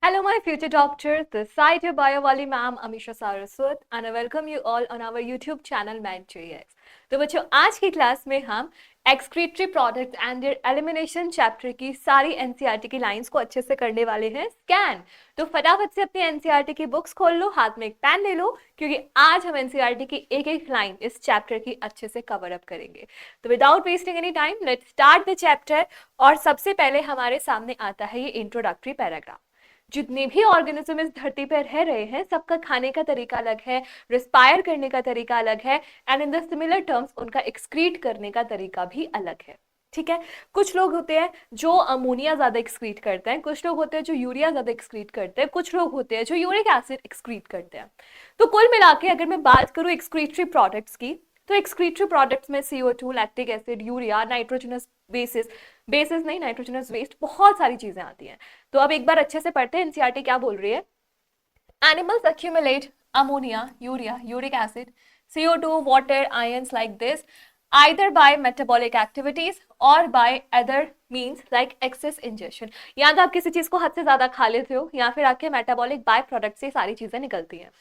Hello, my future doctors. This side your bio wali ma'am Amisha Saraswat and I welcome you all on our YouTube channel MedJX. तो बच्चों आज की class में हम excretory product and there elimination chapter की सारी NCERT की lines को अच्छे से करने वाले हैं स्कैन। तो फटाफट से अपनी एनसीईआरटी की बुक्स खोल लो, हाथ में एक पेन ले लो, क्योंकि आज हम एनसीईआरटी की एक एक लाइन इस चैप्टर की अच्छे से कवर अप करेंगे। तो without wasting any time let's start the chapter. और सबसे पहले हमारे सामने आता है ये इंट्रोडक्टरी पैराग्राफ। जितने भी ऑर्गेनिज्म इस धरती पर रह रहे हैं सबका खाने का तरीका अलग है, रिस्पायर करने का तरीका अलग है and in the similar terms उनका एक्सक्रीट करने का तरीका भी अलग है। ठीक है, कुछ लोग होते हैं जो अमोनिया ज्यादा एक्सक्रीट करते हैं, कुछ लोग होते हैं जो यूरिया ज्यादा एक्सक्रीट करते हैं, कुछ लोग होते हैं जो यूरिक एसिड एक्सक्रीट करते हैं। तो कुल मिला के अगर मैं बात करूं एक्सक्रीटरी प्रोडक्ट्स की, तो एक्सक्रीटरी प्रोडक्ट्स में CO2, lactic acid, urea, nitrogenous bases नहीं, नाइट्रोजनस वेस्ट, बहुत सारी चीजें आती हैं। तो अब एक बार अच्छे से पढ़ते हैं एनसीईआरटी क्या बोल रही है। Animals accumulate ammonia, urea, uric acid, CO2, water, ions like this either by metabolic activities or by other means like excess ingestion। या तो आप किसी चीज को हद से ज्यादा खा लेते हो या फिर आपके मेटाबॉलिक बाय प्रोडक्ट से सारी चीजें निकलती हैं।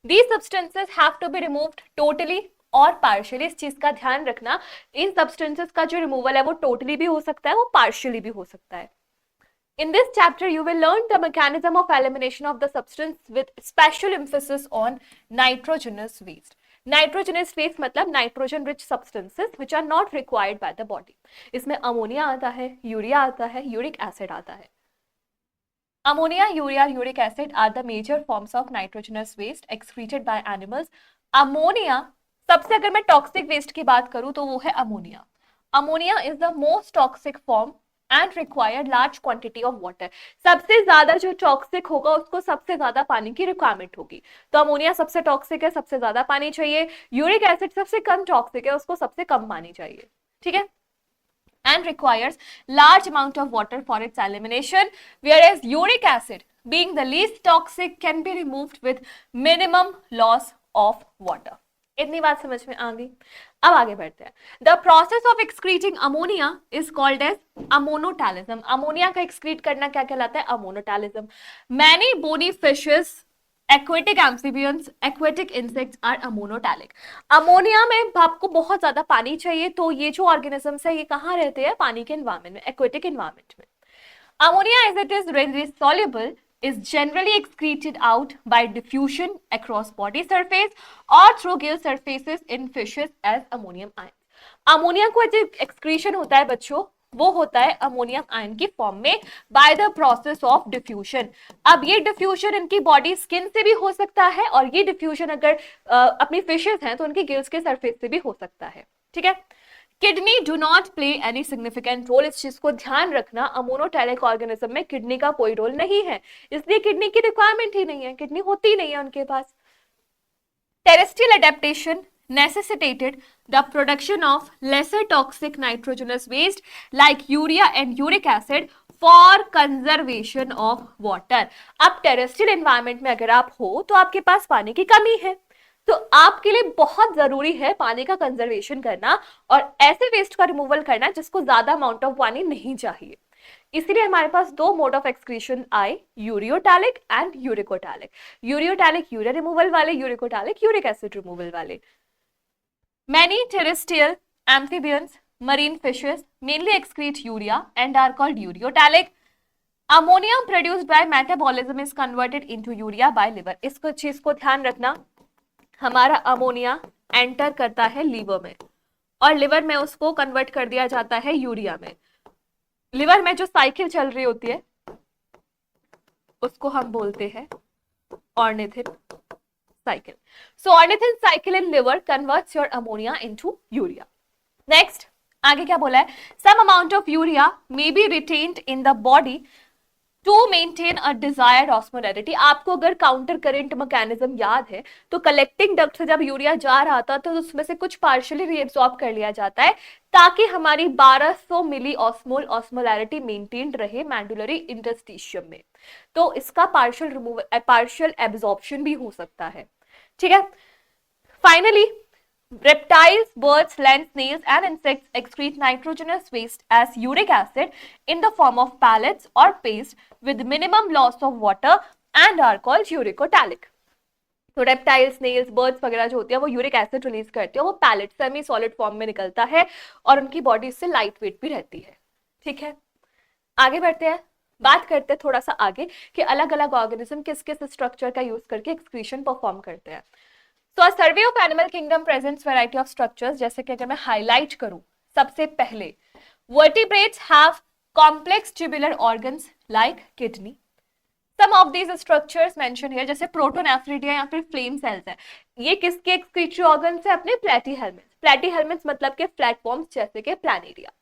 These substances have to be removed totally और पार्शियली। इस चीज का ध्यान रखना, इन सब्सटेंसेस का जो रिमूवल है वो टोटली भी हो सकता है, वो पार्शियली भी हो सकता है। In this chapter, you will learn the mechanism of elimination of the substance with special emphasis on nitrogenous waste. Nitrogenous waste मतलब nitrogen rich substances which are not required by the body. इसमें ammonia आता है, urea आता है, uric acid आता है। Ammonia, urea, uric acid are the major forms of nitrogenous waste excreted by animals. Ammonia, सबसे अगर मैं टॉक्सिक वेस्ट की बात करूं तो वो है ammonia. Ammonia is the most toxic form and required large quantity of water. सबसे ज्यादा जो टॉक्सिक होगा उसको सबसे ज्यादा पानी की रिक्वायरमेंट होगी। तो अमोनिया सबसे टॉक्सिक है, सबसे ज्यादा पानी चाहिए। यूरिक एसिड सबसे कम टॉक्सिक है, उसको सबसे कम पानी चाहिए। ठीक है, and requires large amount of water for its elimination, whereas uric acid being the least toxic can be removed with minimum loss of water। इतनी बात समझ में आ गई। अब आगे बढ़ते हैं। The process of excreting ammonia is called as ammonotelism. Ammonia का एक्सक्रीट करना क्या कहलाता है? Ammonotelism. Many bony fishes, aquatic amphibians, aquatic insects are ammonotelic. Ammonia में आपको बहुत ज्यादा पानी चाहिए, तो ये जो ऑर्गेनिजम्स है ये कहाँ रहते हैं? पानी के एनवायरमेंट में, एक्वेटिक एनवायरमेंट में। Ammonia as it is readily soluble is generally excreted out by diffusion across body surface or through gill surfaces in fishes as ammonium ions। Ammonia को जो एक्सक्रीशन होता है बच्चों, वो होता है अमोनियम आयन की फॉर्म में by the process of diffusion. अब ये डिफ्यूजन इनकी बॉडी स्किन से भी हो सकता है और ये डिफ्यूजन अगर अपनी फिशेस हैं तो उनकी गिल्स के सरफेस से भी हो सकता है। ठीक है, kidney do not play any significant role. इस चीज को ध्यान रखना, अमोनोटैलिक ऑर्गेनिज्म में किडनी का कोई रोल नहीं है, इसलिए किडनी की रिक्वायरमेंट ही नहीं है, किडनी होती नहीं है उनके पास। Terrestrial adaptation necessitated the production of lesser toxic nitrogenous waste like urea and uric acid for conservation of water। अब टेरेस्ट्रियल एनवायरमेंट में अगर आप हो तो आपके पास पानी की कमी है, तो आपके लिए बहुत जरूरी है पानी का कंजर्वेशन करना और ऐसे वेस्ट का रिमूवल करना जिसको ज्यादा अमाउंट ऑफ पानी नहीं चाहिए। इसलिए हमारे पास दो मोड ऑफ एक्सक्रीशन आए, ureotelic and uricotelic. Ureotelic urea removal वाले, यूरिकोटैलिक यूरिक एसिड रिमूवल वाले। Many terrestrial amphibians, marine fishes mainly excrete urea and are called ureotalic। Ammonia produced by metabolism is converted into urea by liver। इसको चीज को ध्यान रखना, हमारा ammonia enter करता है लीवर में और लिवर में उसको कन्वर्ट कर दिया जाता है यूरिया में। लिवर में जो साइकिल चल रही होती है उसको हम बोलते हैं ornithine cycle। So ornithine cycle in liver converts your ammonia into urea। Next, आगे क्या बोला है? Some amount of urea may be retained in the body to maintain a desired osmolarity। आपको अगर काउंटर करेंट मैकेनिज्म याद है तो collecting duct से जब यूरिया जा रहा था तो उसमें से कुछ पार्शियली रीएब्सॉर्ब कर लिया जाता है ताकि हमारी 1200 मिली ऑस्मोल ऑस्मोलैरिटी मेंटेन्ड रहे मैंडुलरी इंटरस्टिशियम में। तो इसका पार्शियल रिमूवल, पार्शियल एब्जॉर्प्शन भी हो सकता है। ठीक है, finally Reptiles, birds, land snails, and insects excrete nitrogenous waste as uric acid in the form of pellets or paste with minimum loss of water and are called uricotalic. तो reptile, Snell's, birds वगैरह जो होती है वो uric acid release करते हैं, वो palette semi solid form में निकलता है और उनकी बॉडी इससे लाइट वेट भी रहती है। ठीक है, आगे बढ़ते हैं, बात करते हैं थोड़ा सा आगे कि अलग अलग ऑर्गेनिज्म किस किस स्ट्रक्चर का यूज करके एक्सक्रीशन परफॉर्म करते हैं। तो a survey of animal kingdom presents variety of structures, जैसे कि अगर मैं हाईलाइट करूं, सबसे पहले vertebrates have complex tubular organs like kidney. Some of these structures mention here, जैसे प्रोटोनेफ्रिडिया या फिर फ्लेम सेल्स है, ये किसके एक्सक्रीटरी ऑर्गन्स है? अपने प्लेटीहेल्मिन्थ्स। प्लेटीहेल्मिन्थ्स मतलब के प्लेटफॉर्म्स जैसे कि प्लानेरिया।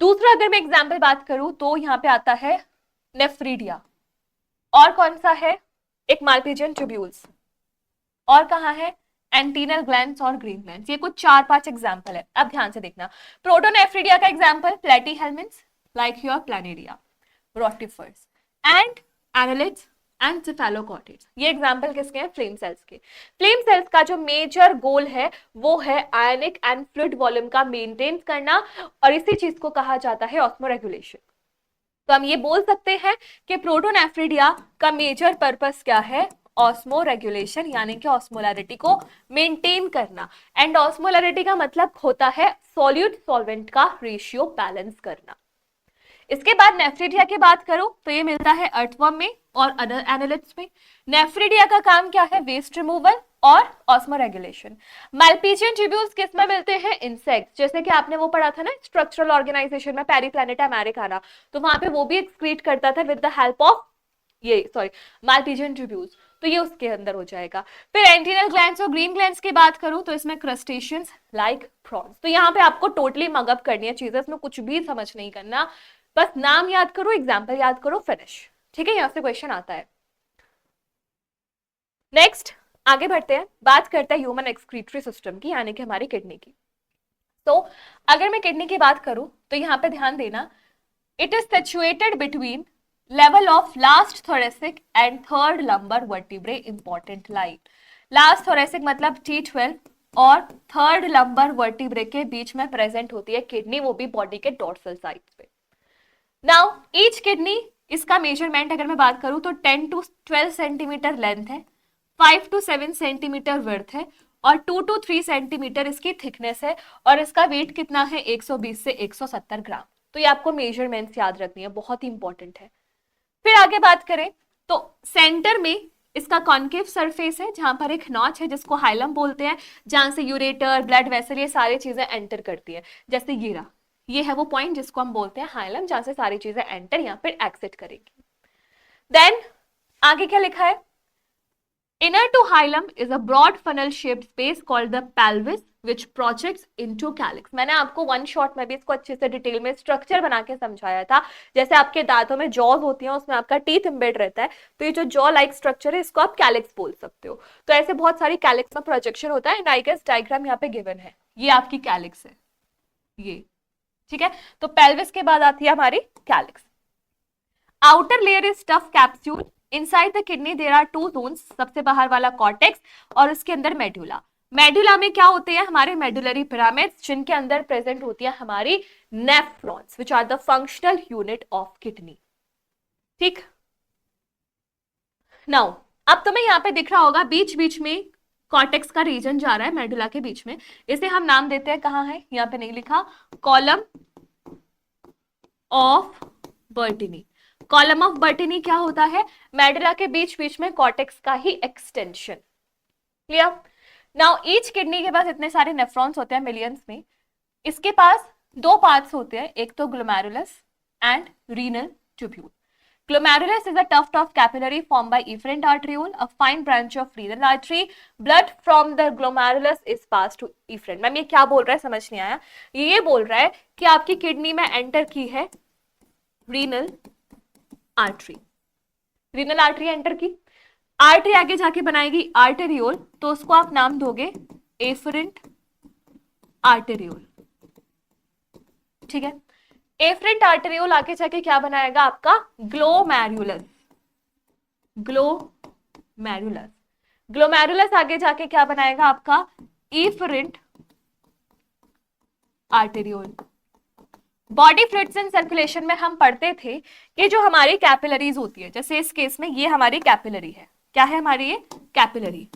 दूसरा अगर मैं एग्जांपल बात करूं तो यहाँ पे आता है नेफ्रीडिया, और कौन सा है? एक माल्पीजियन ट्यूब्यूल्स, और कहाँ है? एंटीनल ग्लैंड्स और ग्रीन ग्लैंड्स। ये कुछ 4-5 एग्जांपल है, अब ध्यान से देखना। प्रोटोनेफ्रिडिया का example Platyhelminthes like your Planaria, rotifers and annelids and cephalochordates. ये एग्जांपल किसके हैं? फ्लेम सेल्स के। फ्लेम सेल्स का जो मेजर गोल है वो है आयनिक एंड फ्लूइड वॉल्यूम का मेंटेन करना, और इसी चीज को कहा जाता है ऑस्मोरेगुलेशन। तो हम ये बोल सकते हैं कि प्रोटोनेफ्रिडिया का मेजर पर्पस क्या है? ऑस्मो रेगुलेशन, यानी कि ऑस्मोलैरिटी को मेंटेन करना। एंड ऑस्मोलैरिटी का मतलब होता है सॉल्यूट सॉल्वेंट का रेशियो बैलेंस करना। इसके बाद नेफ्रिडिया की बात करो तो ये मिलता है अर्थवर्म में और अदर एनालिड्स में। नेफ्रिडिया का काम क्या है? वेस्ट रिमूवल और ऑस्मो रेगुलेशन। माल्पीजियन ट्यूब्यूल्स किस में मिलते हैं? इंसेक्ट्स। जैसे कि आपने वो पढ़ा था ना स्ट्रक्चरल ऑर्गेनाइजेशन में, पेरीप्लैनेटा अमेरिकाना, तो वहां पे वो भी एक्सक्रीट करता था with the help of Malpighian tubules, तो ये उसके अंदर हो जाएगा। फिर एंटीनल ग्लैंड्स और ग्रीन ग्लैंड्स की बात करूं तो इसमें क्रस्टेशियंस लाइक प्रॉन्स। तो यहाँ पे आपको टोटली मगअप करनी है चीजें, इसमें कुछ भी समझ नहीं करना, बस नाम याद करो, एग्जाम्पल याद करो, फिनिश। ठीक है, यहां से क्वेश्चन आता है। नेक्स्ट आगे बढ़ते हैं, बात करते हैं ह्यूमन एक्सक्रीटरी सिस्टम की, यानी कि हमारी किडनी की। तो अगर मैं किडनी की बात करूं तो यहाँ पे ध्यान देना, it is situated between level of last thoracic and third lumbar vertebrae, important line. Last thoracic मतलब T12 और थर्ड लंबर वर्टिब्रे के बीच में प्रेजेंट होती है किडनी, वो भी बॉडी के डोर्सल साइड पे। नाउ ईच किडनी, इसका मेजरमेंट अगर मैं बात करूं तो 10 to 12 सेंटीमीटर लेंथ है, 5 to 7 सेंटीमीटर विड्थ है और 2 to 3 सेंटीमीटर इसकी थिकनेस है, और इसका वेट कितना है? 120 से 170 ग्राम। तो ये आपको मेजरमेंट्स याद रखनी है, बहुत ही इंपॉर्टेंट है। फिर आगे बात करें तो सेंटर में इसका कॉन्केव सरफेस है, जहां पर एक नॉच है जिसको हाइलम बोलते हैं, जहां से यूरेटर, ब्लड वेसल, ये सारी चीजें एंटर करती है। जैसे ये है वो पॉइंट जिसको हम बोलते हैं हाइलम, जहां से सारी चीजें एंटर या फिर एक्सिट करेंगी। देन आगे क्या लिखा है? Inner to hilum is a broad funnel-shaped space called the pelvis, which projects into calyx. मैंने आपको वन शॉट में भी इसको अच्छे से डिटेल में स्ट्रक्चर बना के समझाया था। जैसे आपके दांतों में जॉज होती हैं, उसमें आपका टीथ एम्बेड रहता है, तो ये जो जॉ लाइक स्ट्रक्चर है इसको आप कैलिक्स बोल सकते हो। तो ऐसे बहुत सारी कैलिक्स में प्रोजेक्शन होता है, एंड आई गेस डायग्राम यहाँ पे गिवन है, ये आपकी कैलिक्स है ये। ठीक है, तो पेल्विस के बाद आती है हमारी calyx. Outer layer is tough capsule, inside the kidney there are 2 zones, सबसे बाहर वाला कॉर्टेक्स और उसके अंदर मेडुला। मेडुला में क्या होते हैं? हमारे मेडुलरी पिरामिड्स, जिनके अंदर प्रेजेंट होती है हमारी nephrons, which are the functional unit of kidney. ठीक, नाउ अब तुम्हें यहाँ पे दिख रहा होगा बीच बीच में कॉर्टेक्स का रीजन जा रहा है मेडुला के बीच में, इसे हम नाम देते हैं, कहाँ है? यहाँ पे नहीं लिखा, column of Bertini. Column of Bertini क्या होता है? मेडुला के बीच बीच में कॉर्टेक्स का ही extension. Clear? Now each kidney के पास इतने सारे नेफ्रॉन्स होते हैं मिलियंस में। इसके पास 2 पार्ट्स होते हैं, एक तो glomerulus and renal tubule. Glomerulus is a tuft of capillary formed by efferent arteriole, a fine branch of renal artery. Blood from the glomerulus is passed to efferent. Ma'am ये क्या बोल रहा है समझ नहीं आया। ये बोल रहा है कि आपकी किडनी में एंटर की है renal artery, renal artery enter की, आर्टरी आगे जाके बनाएगी आर्टेरियोल, तो उसको आप नाम दोगे एफरेंट आर्टेरियोल। ठीक है, एफरेंट आर्टेरियोल आगे जाके क्या बनाएगा? आपका ग्लोमेरुलस। ग्लोमेरुलस, ग्लोमेरुलस आगे जाके क्या बनाएगा? आपका efferent arteriole. Body fluids in circulation में हम पढ़ते थे कि जो हमारी कैपिलरीज होती है, जैसे इस केस में ये हमारी कैपिलरी है, क्या है हमारी ये कैपिलरी।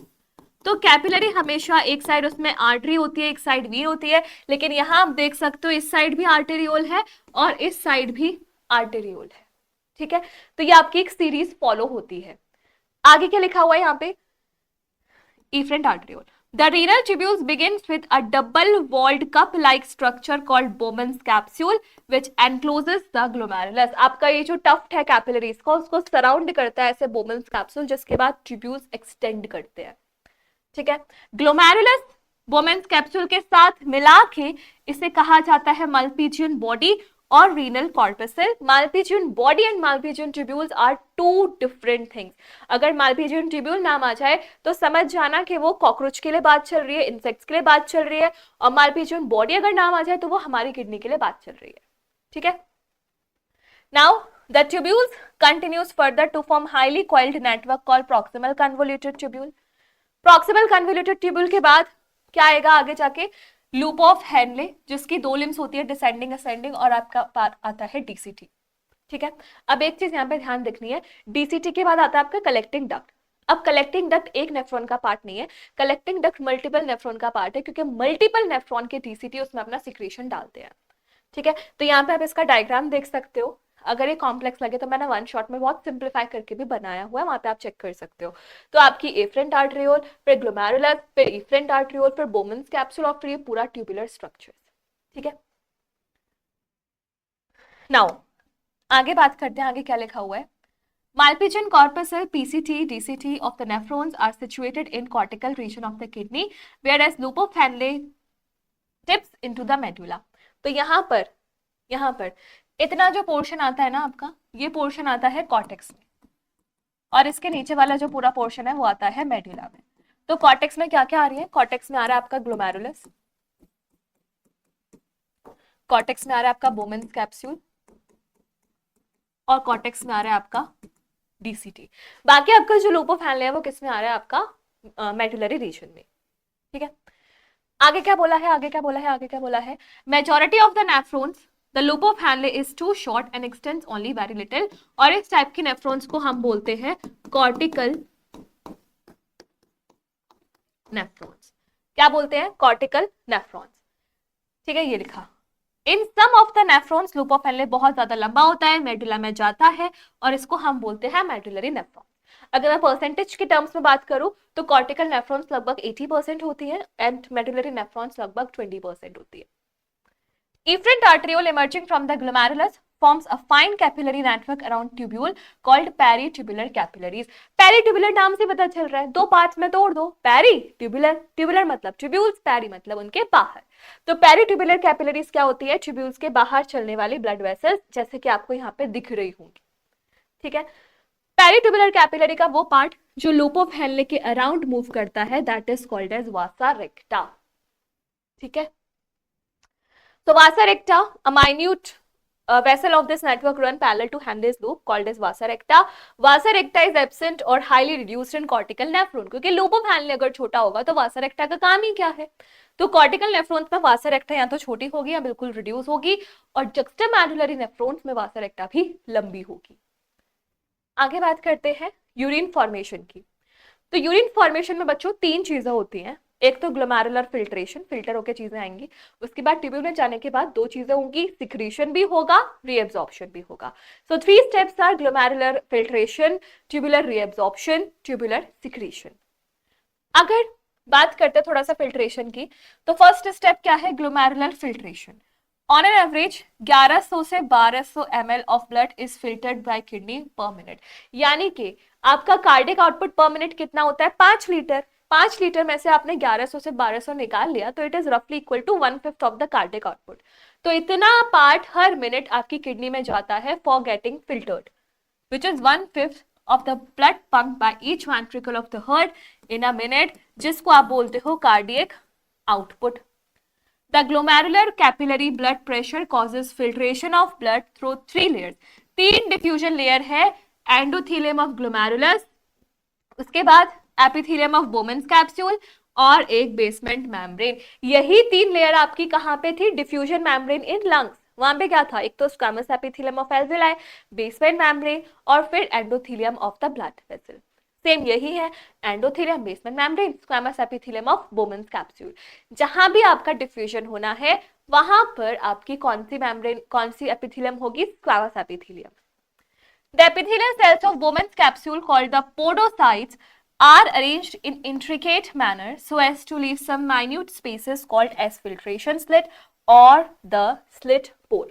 तो कैपिलरी हमेशा एक साइड उसमें आर्टरी होती है, एक साइड वी होती है, लेकिन यहां आप देख सकते हो इस साइड भी आर्टेरियोल है और इस साइड भी आर्टेरियोल है। ठीक है, तो ये आपकी एक सीरीज फॉलो होती है। आगे क्या लिखा हुआ है यहाँ पे, efferent arteriole. The renal tubules begins with a double-walled cup-like structure called Bowman's capsule, which encloses the glomerulus. आपका ये जो टफ्ट है कैपिलरीज का, उसको सराउंड करता है ऐसे बोमन्स कैप्सूल, जिसके बाद ट्यूब्यूल्स एक्सटेंड करते हैं। ठीक है, ग्लोमेरुलस बोमेंस कैप्सूल के साथ मिला के इसे कहा जाता है माल्पीजियन बॉडी और renal corpuscle. Malpighian body and Malpighian tubules are two different things. अगर माल्पीजियन ट्यूब्यूल नाम आ जाए तो समझ जाना कि वो कॉकरोच के लिए बात चल रही है, इंसेक्ट्स के लिए बात चल रही है, और माल्पीजियन बॉडी अगर नाम आ जाए तो वो हमारी किडनी के लिए बात चल रही है। ठीक है, now the tubules continues further to form highly coiled network called proximal convoluted tubule. Proximal convoluted tubule के बाद क्या आएगा आगे जाके, लूप ऑफ हेनले, जिसकी दो लिम्स होती है, डिसेंडिंग असेंडिंग, और आपका पार्ट आता है डीसीटी। ठीक है, अब एक चीज यहाँ पे ध्यान रखनी है, डीसीटी के बाद आता है आपका कलेक्टिंग डक्ट। अब कलेक्टिंग डक्ट एक नेफ्रॉन का पार्ट नहीं है, कलेक्टिंग डक्ट मल्टीपल नेफ्रॉन का पार्ट है, क्योंकि मल्टीपल नेफ्रॉन के डीसीटी उसमें अपना सिक्रेशन डालते हैं। ठीक है, तो यहाँ पे आप इसका डायग्राम देख सकते हो। अगर ये कॉम्प्लेक्स लगे तो मैंने वन शॉट में बहुत सिंप्लीफाई करके भी बनाया हुआ है, वहां पे आप चेक कर सकते हो। तो आपकी एफरेंट आर्टरियोल, फिर ग्लोमेरुलस, फिर एफरेंट आर्टरियोल, फिर बोमेंस कैप्सूल, और फिर ये पूरा ट्यूबुलर स्ट्रक्चर। ठीक है, नाउ आगे बात करते हैं, आगे क्या लिखा हुआ है। Malpighian corpuscle, PCT, DCT of the nephrons are situated in cortical region of the kidney, whereas loop of Henle tips into the medulla. तो यहाँ पर इतना जो पोर्शन आता है ना आपका, ये पोर्शन आता है कॉर्टेक्स में, और इसके नीचे वाला जो पूरा पोर्शन है वो आता है मेडुला में। तो कॉर्टेक्स में क्या क्या आ रही है, कॉर्टेक्स में आ रहा है आपका ग्लोमेरुलस, कॉर्टेक्स में आ रहा है आपका बोमेंस कैप्सूल, और कॉर्टेक्स में आ रहा है आपका डीसीटी। बाकी आपका जो लूप ऑफ हैनले है वो किस में आ रहा है, आपका मेडुलरी रीजन में। ठीक है, आगे क्या बोला है, आगे क्या बोला है, आगे क्या बोला है, majority of the nephrons the loop of Henle is too short and extends only very little, और इस टाइप के नेफ्रॉन्स को हम बोलते हैं कॉर्टिकल नेफ्रॉन्स। क्या बोलते हैं, कॉर्टिकल नेफ्रॉन्स। ठीक है, ये लिखा, in some of the nephrons loop of Henle बहुत ज्यादा लंबा होता है, मेडुला में जाता है, और इसको हम बोलते हैं मेडुलरी नेफ्रॉन। अगर मैं परसेंटेज के टर्म्स में बात करूं तो कॉर्टिकल नेफ्रॉन्स लगभग 80% होती है एंड मेडुलरी नेफ्रॉन्स लगभग 20% होती है। Efferent arteriole emerging from the glomerulus forms a fine capillary network around tubule called peritubular capillaries. Peritubular नाम से पता चल रहा है, दो पार्ट्स में तोड़ दो, पेरी ट्यूबुलर, ट्यूबुलर मतलब ट्यूब्यूल्स, पेरी मतलब उनके बाहर। तो पेरिट्यूबुलर कैपिलरीज क्या होती है, ट्यूब्यूल्स के बाहर चलने वाली ब्लड वेसल्स, जैसे कि आपको यहाँ पे दिख रही होंगी। ठीक है, पेरिट्यूबुलर कैपिलरी का वो पार्ट जो लूप ऑफ हैनले के अराउंड मूव करता है, that is called as vasa recta. ठीक है, so vasa recta, a minute vessel of this network run parallel to Henle's loop called as vasa recta. Vasa recta is absent or highly reduced in cortical nephron, क्योंकि loop of Henle अगर छोटा होगा तो vasa recta का काम ही क्या है, तो cortical nephrons में vasa recta या तो छोटी होगी या बिल्कुल रिड्यूस होगी, और juxtamedullary nephrons में vasa recta भी लंबी होगी। आगे बात करते हैं यूरिन फॉर्मेशन की। तो यूरिन फॉर्मेशन में बच्चों तीन चीजें होती हैं, एक तो ग्लोमेरुलर फिल्ट्रेशन, फिल्टर होकर चीजें आएंगी, उसके बाद ट्यूब्यूल में जाने के बाद दो चीजें होंगी, सिक्रीशन भी होगा, रीएब्जॉर्प्शन भी होगा। So 3 steps are glomerular filtration, tubular reabsorption, tubular secretion. अगर बात करते हैं थोड़ा सा फिल्ट्रेशन की, तो फर्स्ट स्टेप क्या है, glomerular filtration. On an average 1100 से 1200 ml of blood is filtered bye kidney per minute, यानी कि आपका कार्डिक आउटपुट पर मिनट कितना होता है, 5 लीटर। 5 लीटर में से आपने 1100 से 1200 निकाल लिया, तो इट इज रफली equal to 1/5 of the cardiac output. तो इतना पार्ट हर मिनट आपकी किडनी में जाता है for getting filtered, which is 1/5 of the blood pumped by each ventricle of the heart in a minute, जिसको आप बोलते हो cardiac output. The glomerular capillary blood pressure causes filtration of blood through 3 layers. 3 diffusion layer है, endothelium of glomerulus, उसके बाद epithelium of Bowman's capsule, और एक basement membrane. यही 3 लेयर आपकी कहाँ पे थी? Diffusion membrane in lungs. वहां पे क्या था? एक तो squamous epithelium of alveoli, basement membrane और फिर endothelium of the blood vessel. Same यही है, endothelium, basement membrane, squamous epithelium of Bowman's capsule. जहां भी आपका डिफ्यूजन होना है वहां पर आपकी कौन सी मेम्ब्रेन, कौन सी एपिथेलियम होगी? Squamous epithelium. The epithelial cells of Bowman's capsule, called the podocytes, are arranged in intricate manner so as to leave some minute spaces called as filtration slit or the slit pore.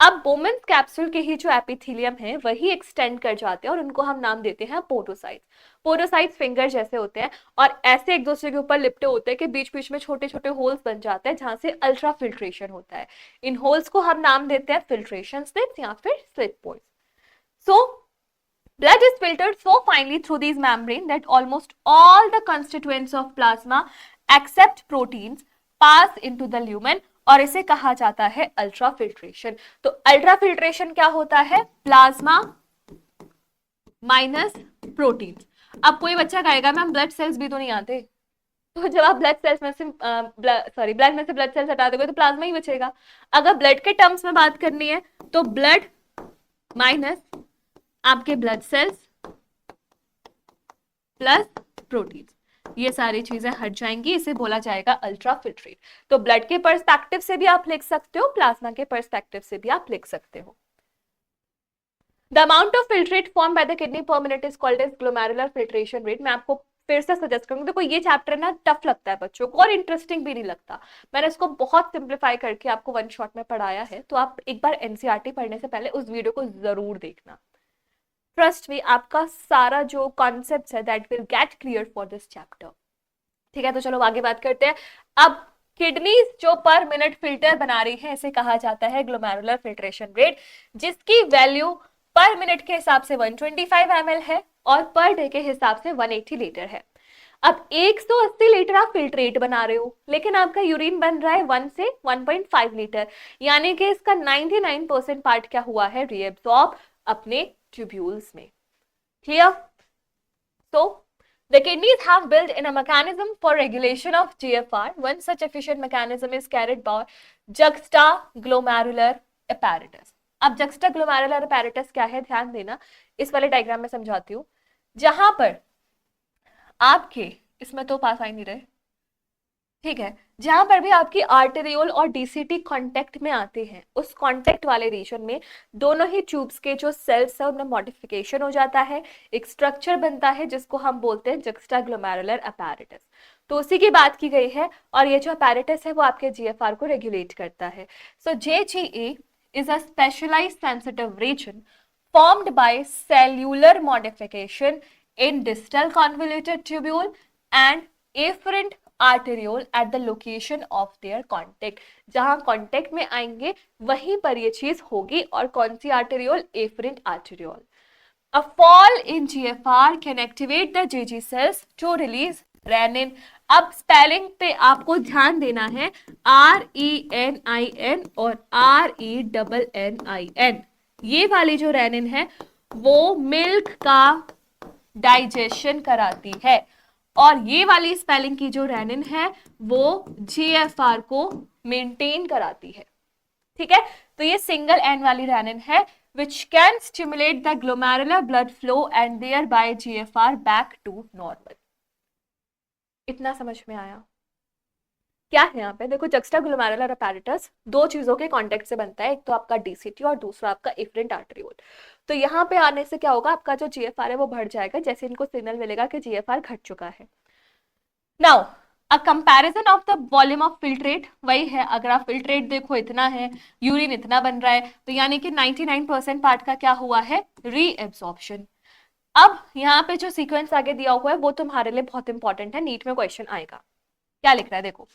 अब Bowman's capsule के ही जो epithelium है वही extend कर जाते हैं और उनको हम नाम देते हैं पोडोसाइट्स। पोडोसाइट्स फिंगर जैसे होते हैं और ऐसे एक दूसरे के ऊपर लिपटे होते हैं कि बीच बीच में छोटे छोटे होल्स बन जाते हैं जहां से अल्ट्रा फिल्ट्रेशन होता है। इन होल्स को हम नाम देते हैं फिल्ट्रेशन स्लिट्स या फिर slit pores. So, blood is filtered so finely through these membrane that almost all the constituents of plasma except proteins pass into the lumen और इसे कहा जाता है अल्ट्रा फिल्ट्रेशन। तो अल्ट्रा फिल्ट्रेशन क्या होता है? Plasma minus protein. अब कोई बच्चा कहेगा मैम ब्लड सेल्स भी तो नहीं आते, तो जब आप ब्लड सेल्स में से ब्लड में से ब्लड सेल्स हटा दोगे तो प्लाज्मा ही बचेगा। अगर ब्लड के टर्म्स में बात करनी है तो ब्लड माइनस आपके ब्लड सेल्स प्लस प्रोटीन, ये सारी चीजें हट जाएंगी, इसे बोला जाएगा अल्ट्रा फिल्ट्रेट। तो ब्लड के पर्सपेक्टिव से भी आप लिख सकते हो, प्लाज्मा के पर्सपेक्टिव से भी आप लिख सकते हो। The amount of filtrate form by the kidney per minute is called as glomerular filtration rate. मैं आपको फिर से सजेस्ट करूंगी, देखो ये चैप्टर ना टफ लगता है बच्चों को और इंटरेस्टिंग भी नहीं लगता। मैंने इसको बहुत सिंप्लीफाई करके आपको वन शॉट में पढ़ाया है, तो आप एक बार एनसीईआरटी पढ़ने से पहले उस वीडियो को जरूर देखना। ट्रस्ट मी, आपका सारा जो कॉन्सेप्ट है that will get clear for this chapter. ठीक है, तो चलो आगे बात करते हैं। अब किडनीज जो पर मिनट फिल्टर बना रही है इसे कहा जाता है ग्लोमेरुलर फिल्ट्रेशन रेट, जिसकी वैल्यू पर मिनट के हिसाब से 125 ml है और पर डे के हिसाब से 180 लीटर है। अब 180 लीटर आप फिल्ट्रेट बना रहे हो, लेकिन आपका यूरिन बन रहा है 1 से 1.5 लीटर, यानी कि इसका 99% पार्ट क्या हुआ है? रीएब्सॉर्ब अपने ट्यूब्यूल्स में। Clear? So, the kidneys have built in a mechanism for regulation of GFR. One such efficient mechanism is carried by juxtaglomerular apparatus. अब juxtaglomerular apparatus क्या है? ध्यान देना, इस वाले डायग्राम में समझाती हूँ। जहां पर आपके, इसमें तो पास आ ही नहीं रहे, ठीक है, जहां पर भी आपकी आर्टेरियोल और डीसीटी कांटेक्ट में आते हैं, उस कांटेक्ट वाले रीजन में दोनों ही ट्यूब्स के जो सेल्स है उनमें मॉडिफिकेशन हो जाता है, एक स्ट्रक्चर बनता है जिसको हम बोलते हैं जुक्स्टाग्लोमेरुलर अपैरेटस। तो उसी की बात की गई है और ये जो अपैरेटस है वो आपके जीएफआर को रेगुलेट करता है। So JGA is a specialised sensitive region formed by cellular modification in distal convoluted tubule and afferent arteriole at the location of their contact। जहां कांटेक्ट में आएंगे वहीं पर ये चीज होगी, और कौन सी arteriole? Afferent arteriole. A fall in GFR can activate the GG cells to release renin। अब स्पेलिंग पे आपको ध्यान देना है, RENIN और RENNIN। ये वाली जो रेनिन है वो मिल्क का डाइजेशन कराती है, और ये वाली स्पेलिंग की जो रेनिन है वो जीएफआर को मेंटेन कराती है। ठीक है, तो ये सिंगल एन वाली रेनिन है which can stimulate the glomerular blood flow and thereby GFR back to normal। इतना समझ में आया? क्या है यहाँ पे? देखो, जुक्स्टाग्लोमेरुलर अपैरेटस दो चीजों के कांटेक्ट से बनता है, एक तो आपका डीसीटी और दूसरा आपका एफरेंट आर्टेरियोल। तो यहाँ पे आने से क्या होगा? आपका जो जीएफआर है वो बढ़ जाएगा जैसे इनको सिग्नल मिलेगा कि जीएफआर घट चुका है। Now a comparison of the volume of filtrate, वही है, अगर आप फिल्ट्रेट देखो इतना है, यूरिन इतना बन रहा है, तो यानी कि 99% पार्ट का क्या हुआ है? रीएब्सॉर्प्शन। अब यहाँ पे जो सीक्वेंस आगे दिया हुआ है वो तुम्हारे लिए बहुत इंपॉर्टेंट है, नीट में क्वेश्चन आएगा। क्या लिख रहा है देखो,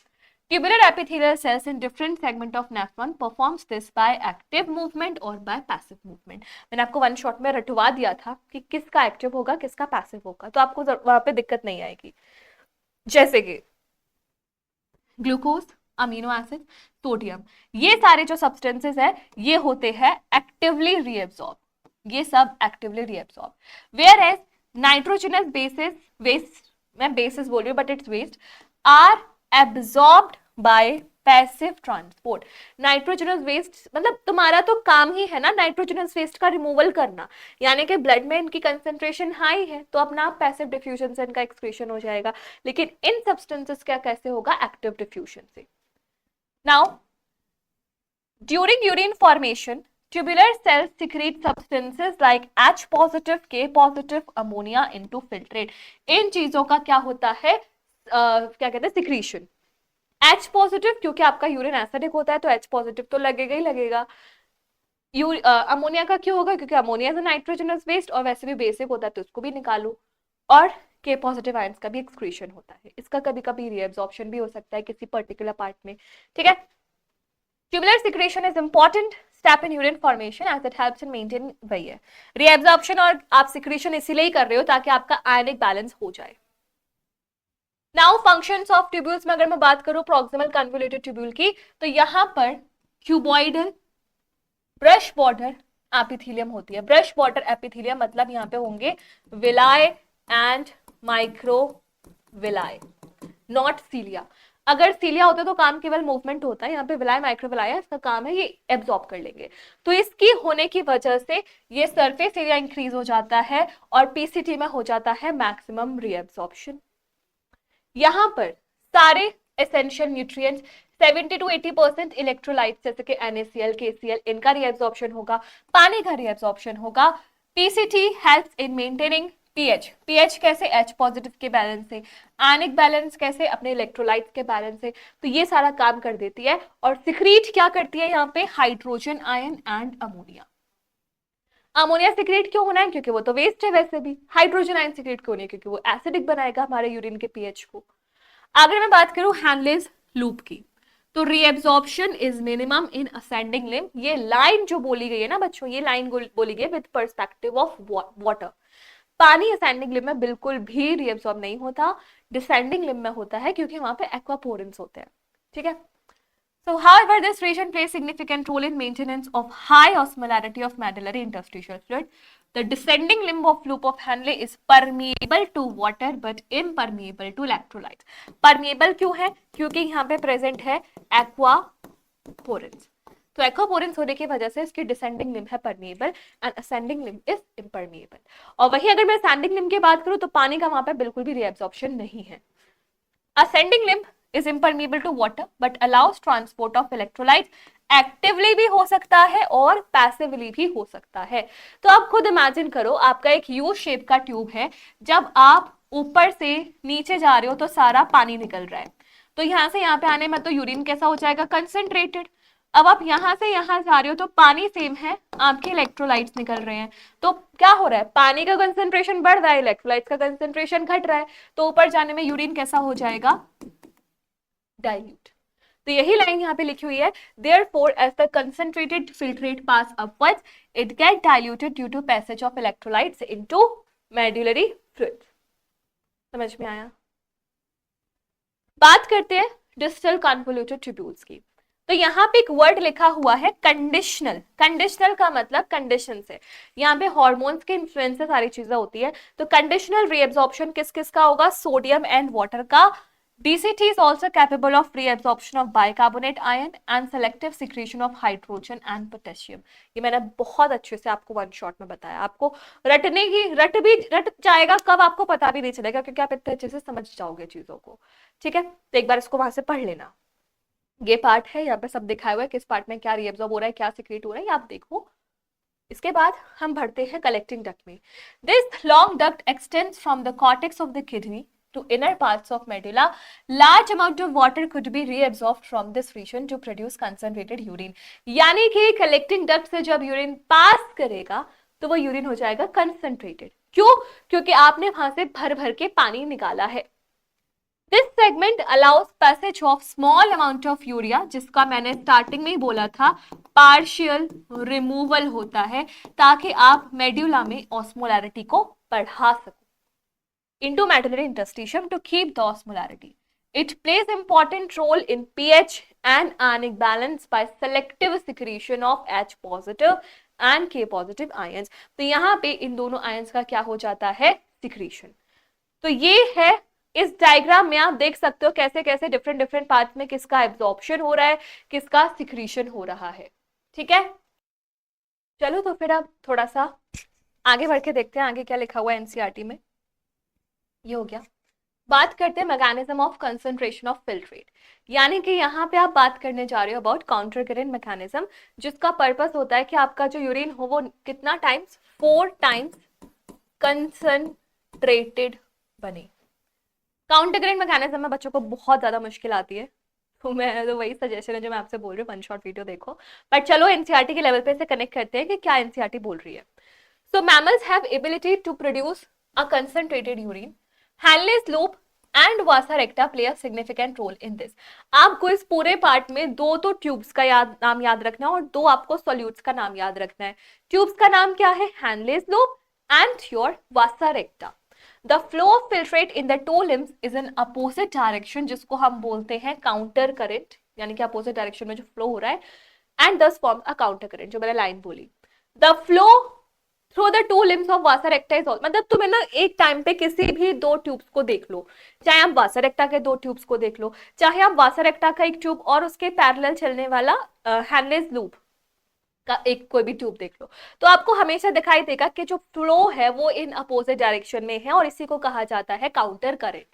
tubular epithelial cells in different segment of nephron performs this by active movement और by passive movement। मैंने आपको वन शॉट में रटवा दिया था कि किसका एक्टिव होगा किसका पैसिव होगा, तो आपको वहां पे दिक्कत नहीं आएगी। जैसे कि ग्लूकोज, अमीनो एसिड, सोडियम, ये सारे जो सब्सटेंसेस है ये होते हैं एक्टिवली रीएब्सॉर्ब, ये सब actively reabsorb. Where as nitrogenous bases waste मैं बेसिस बोल रही हूँ but it's waste, are absorbed by passive transport. Nitrogenous waste मतलब तुम्हारा तो काम ही है ना नाइट्रोजनस वेस्ट का रिमूवल करना, यानी कि ब्लड में इनकी कंसेंट्रेशन हाई है तो अपना पैसिव डिफ्यूजन से इनका एक्सक्रीशन हो जाएगा, लेकिन इन सब्सटेंसेस क्या कैसे होगा, एक्टिव डिफ्यूजन से। Now during urine formation tubular cells secrete substances like H positive, K positive, ammonia into filtrate। इन चीजों का क्या होता है, क्या कहते हैं, सिक्रीशन। H पॉजिटिव क्योंकि आपका यूरिन एसिडिक होता है तो H पॉजिटिव तो लगेगा ही लगेगा। अमोनिया का क्यों होगा, क्योंकि अमोनिया इज नाइट्रोजनस वेस्ट और वैसे भी बेसिक होता है तो उसको भी निकालो। और के पॉजिटिव आयंस का भी एक्सक्रीशन होता है, इसका कभी कभी रीएब्जॉर्प्शन भी हो सकता है किसी पर्टिकुलर पार्ट में, ठीक है। Tubular secretion is important step in urine formation as it helps in maintain, वही है रीएब्जॉर्प्शन, और आप सिक्रेशन इसीलिए ही कर रहे हो ताकि आपका आयनिक बैलेंस हो जाए। नाउ फंक्शंस ऑफ ट्यूब्यूल्स में अगर मैं बात करूं प्रॉक्सिमल कन्वोल्यूटेड ट्यूब्यूल की, तो यहां पर क्यूबॉइडल ब्रश बॉर्डर एपिथेलियम होती है। ब्रश बॉर्डर एपिथेलियम मतलब यहाँ पे होंगे विलाय एंड माइक्रोविलाय, नॉट सीलिया। अगर सीलिया होता तो काम केवल मूवमेंट होता है, यहाँ पे विलाय माइक्रोविलाय इसका काम है ये एब्जॉर्ब कर लेंगे, तो इसकी होने की वजह से ये सरफेस एरिया इंक्रीज हो जाता है और पीसीटी में हो जाता है मैक्सिमम रीएब्जॉर्प्शन। यहां पर सारे एसेंशियल न्यूट्रिएंट्स 70 to 80% इलेक्ट्रोलाइट्स जैसे कि NaCl, KCl इनका रीएब्जॉर्प्शन होगा, पानी का रीएब्जॉर्प्शन होगा। PCT helps in maintaining pH, pH कैसे, H पॉजिटिव के बैलेंस से, आयनिक बैलेंस कैसे, अपने इलेक्ट्रोलाइट्स के बैलेंस से, तो ये सारा काम कर देती है। और सिक्रीट क्या करती है यहाँ पे, hydrogen ion and ammonia. Ammonia secrete क्यों होना है, क्योंकि वो तो वेस्ट है वैसे भी। हाइड्रोजन आयन सिक्रेट क्यों नहीं है, क्योंकि वो एसिडिक बनाएगा हमारे यूरिन के पीएच को। अगर मैं बात करूं हैनलेज लूप की, तो reabsorption is minimum in ascending limb. ये लाइन जो बोली गई है ना बच्चों, ये लाइन बोली गई है विद पर्सपेक्टिव ऑफ वाटर। पानी असेंडिंग लिम्ब में बिल्कुल भी रीएब्जॉर्ब नहीं होता, डिसेंडिंग लिम्ब में होता है क्योंकि वहां पे एक्वापोरेंस होते हैं, ठीक है। So, however, this region plays significant role in maintenance of high osmolarity of medullary interstitial fluid. The descending limb of loop of Henle is permeable to water but impermeable to electrolytes. Permeable क्यों है, क्योंकि यहाँ पे present है aquaporins. तो एक्वापोरेंस होने की वजह से इसकी डिसेंडिंग लिम्ब है permeable and ascending limb is impermeable. और वही अगर मैं असेंडिंग लिम्ब की बात करूं तो पानी का वहां पे बिल्कुल भी रीएब्जॉर्प्शन नहीं है। Ascending limb is impermeable to water but allows transport of electrolytes, actively भी हो सकता है और पैसिवली भी हो सकता है। तो आप खुद इमेजिन करो, आपका एक यू शेप का ट्यूब है, जब आप ऊपर से नीचे जा रहे हो तो सारा पानी निकल रहा है, तो यहां से यहाँ पे आने में तो यूरिन कैसा हो जाएगा, कंसेंट्रेटेड। अब आप यहां से यहां जा रहे हो तो पानी सेम है, आपके इलेक्ट्रोलाइट्स निकल रहे हैं, तो क्या हो रहा है, पानी का कंसेंट्रेशन बढ़ रहा है, इलेक्ट्रोलाइट्स का कंसेंट्रेशन घट रहा है, तो ऊपर जाने में यूरिन कैसा हो जाएगा, डाइल्यूट। तो यही लाइन यहाँ पे लिखी हुई है, therefore as the concentrated filtrate pass upwards it get diluted due to passage of electrolytes into medullary fluid। समझ में आया। बात करते हैं डिस्टल कन्वोल्यूटेड ट्यूब्यूल्स की, तो यहाँ पे एक वर्ड लिखा हुआ है कंडीशनल। कंडीशनल का मतलब कंडीशन से, यहाँ पे हार्मोन्स के इन्फ्लुएंस से सारी चीजें होती है। तो कंडीशनल रीएब्जॉर्प्शन किस किस का होगा, सोडियम एंड वाटर का। DCT is also capable of reabsorption of bicarbonate ion and selective secretion of hydrogen and potassium। ये मैंने बहुत अच्छे से आपको वन शॉट में बताया, आपको रटने की रट जाएगा, कब आपको पता भी नहीं चलेगा क्योंकि आप इतने अच्छे से समझ जाओगे चीजों को, ठीक है। तो एक बार इसको वहां से पढ़ लेना, ये पार्ट है, यहाँ पे सब दिखाया हुआ है किस पार्ट में क्या रीएब्सॉर्ब हो रहा है, क्या सिक्रेट हो रहा है, ये आप देखो। इसके बाद हम बढ़ते हैं कलेक्टिंग डक्ट में। This long duct extends from the cortex of the kidney to inner parts of medulla. Large amount of water could be reabsorbed from this region to produce concentrated urine। यानी कि collecting duct से जब urine pass करेगा तो वो urine हो जाएगा concentrated. क्यों, क्योंकि आपने वहां से भर भर के पानी निकाला है। This segment allows passage of small amount of urea, जिसका मैंने स्टार्टिंग में ही बोला था पार्शियल रिमूवल होता है, ताकि आप मेड्यूला में ऑस्मोलैरिटी को बढ़ा सको, into medullary interstitium to keep the osmolarity. It plays important role in pH and ionic balance by selective secretion of H positive and K positive ions। तो यहाँ पे इन दोनों आयंस का क्या हो जाता है, सिक्रीशन। तो ये है इस डायग्राम में आप देख सकते हो कैसे कैसे डिफरेंट डिफरेंट पार्ट्स में किसका एब्जॉर्प्शन हो रहा है, किसका सिक्रीशन हो रहा है। ठीक है, चलो तो फिर अब थोड़ा सा आगे बढ़ के देखते हैं आगे क्या लिखा हुआ है एनसीईआरटी में। ये हो गया। बात करते हैं mechanism of concentration of filtrate, यानी कि यहाँ पे आप बात करने जा रहे हो अबाउट काउंटर करेंट मैकेनिज्म, जिसका पर्पस होता है कि आपका जो यूरिन हो वो कितना टाइम्स, 4 टाइम्स कंसंट्रेटेड बने। काउंटर करेंट मैकेनिज्म में बच्चों को बहुत ज्यादा मुश्किल आती है, तो मैं तो वही सजेशन है जो मैं आपसे बोल रही हूँ, वन शॉट वीडियो देखो। बट चलो एनसीईआरटी के लेवल पे इसे कनेक्ट करते हैं कि क्या एनसीईआरटी बोल रही है। So mammals have ability to produce a concentrated urine. Henle's loop and vasa recta play a significant role in this. आपको इस पूरे पार्ट में दो तो ट्यूब्स का नाम याद रखना है और दो आपको सॉल्यूट्स का नाम याद रखना है। ट्यूब्स का नाम क्या है, Henle's loop and your vasa recta. The flow of filtrate in the two limbs is in opposite direction, जिसको हम बोलते हैं काउंटर करंट, यानी कि अपोजिट डायरेक्शन में जो फ्लो हो रहा है, and thus forms a counter current, जो मैंने लाइन बोली। The flow through the two limbs of Vasa रेक्टा is also, मतलब तुम्हें ना एक टाइम पे किसी भी दो ट्यूब्स को देख लो, चाहे आप वासा रेक्टा के दो ट्यूब्स को देख लो, चाहे आप वासा रेक्टा का एक ट्यूब और उसके पैरेलल चलने वाला हैनलेस लूप का एक कोई भी ट्यूब देख लो, तो आपको हमेशा दिखाई देगा कि जो फ्लो है वो इन अपोजिट डायरेक्शन में है और इसी को कहा जाता है काउंटर करंट।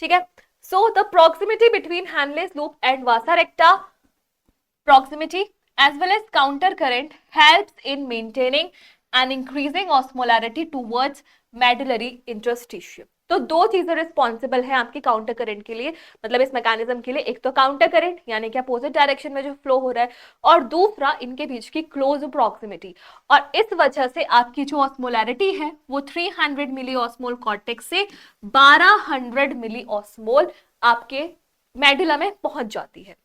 ठीक है, so the proximity between Henle's loop and vasa recta, proximity as well as counter current helps in maintaining and increasing osmolarity towards medullary interstitium। तो दो चीजें रिस्पॉन्सिबल है आपकी काउंटर करंट के लिए, मतलब इस मैकेनिज्म के लिए, एक तो काउंटर करंट यानी कि अपोजिट डायरेक्शन में जो फ्लो हो रहा है, और दूसरा इनके बीच की क्लोज प्रॉक्सिमिटी। और इस वजह से आपकी जो ऑस्मोलैरिटी है वो 300 मिली ऑस्मोल कॉर्टेक्स से 1200 मिली ऑस्मोल आपके मेडुला में पहुंच जाती है।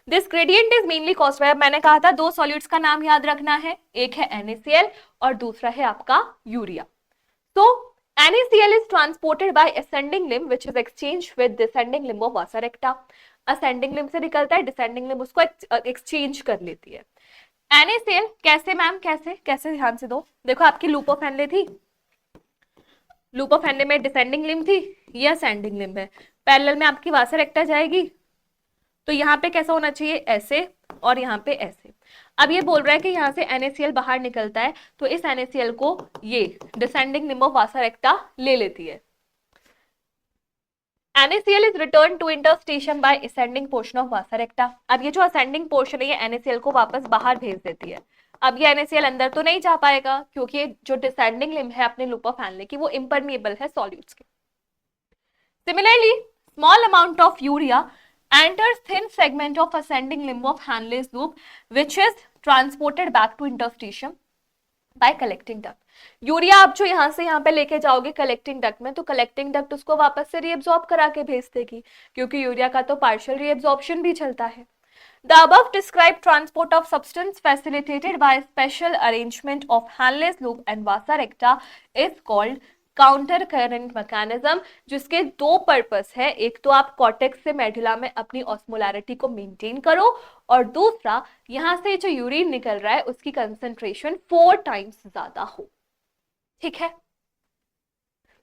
This gradient is mainly caused by, मैंने कहा था दो सॉल्यूट्स का नाम याद रखना है, एक है NaCl और दूसरा है आपका यूरिया। तो NaCl is transported by ascending limb which is exchanged with descending limb of vasa recta। ascending limb से निकलता है, descending limb उसको एक्सचेंज कर लेती है। NaCl कैसे मैम, कैसे कैसे, ध्यान से दो, देखो आपकी लूप ऑफ हेनले थी, लूप ऑफ हेनले में डिसेंडिंग लिम्ब थी, ये असेंडिंग लिम्ब है, पैरेलल में आपकी वासा रेक्टा जाएगी, तो यहाँ पे कैसा होना चाहिए, ऐसे, और यहाँ पे ऐसे। अब ये बोल रहा है कि यहाँ से NaCl बाहर निकलता है, तो इस NaCl को ये डिसेंडिंग लिम्ब ऑफ वासा रेक्टा ले लेती है। NaCl is returned to interstitium by ascending portion of vasa recta। अब ये जो ascending portion है ये NaCl को वापस बाहर भेज देती है। अब ये NaCl अंदर तो नहीं जा पाएगा क्योंकि जो डिसेंडिंग लिम्ब है अपने लूप ऑफ हेनले की वो इम्परमिएबल है सॉल्यूट्स के। Similarly small amount of urea enters thin segment of ascending limb of Henle's loop which is transported back to interstitium by collecting duct। Urea आप जो यहाँ से यहाँ पे लेके जाओगे कलेक्टिंग डक्ट में, तो कलेक्टिंग डक्ट उसको वापस से रीअब्सॉर्ब करा के भेज देगी, क्योंकि यूरिया का तो पार्शियल रीअब्सॉर्प्शन भी चलता है। The above described transport of substance facilitated by special arrangement of Henle's loop and vasa recta is called counter current mechanism, जिसके दो पर्पस है, एक तो आप कॉर्टेक्स से मेडुला में अपनी ऑस्मोलैरिटी को मेंटेन करो, और दूसरा यहां से जो यूरिन निकल रहा है उसकी कंसंट्रेशन 4 टाइम्स ज्यादा हो। ठीक है,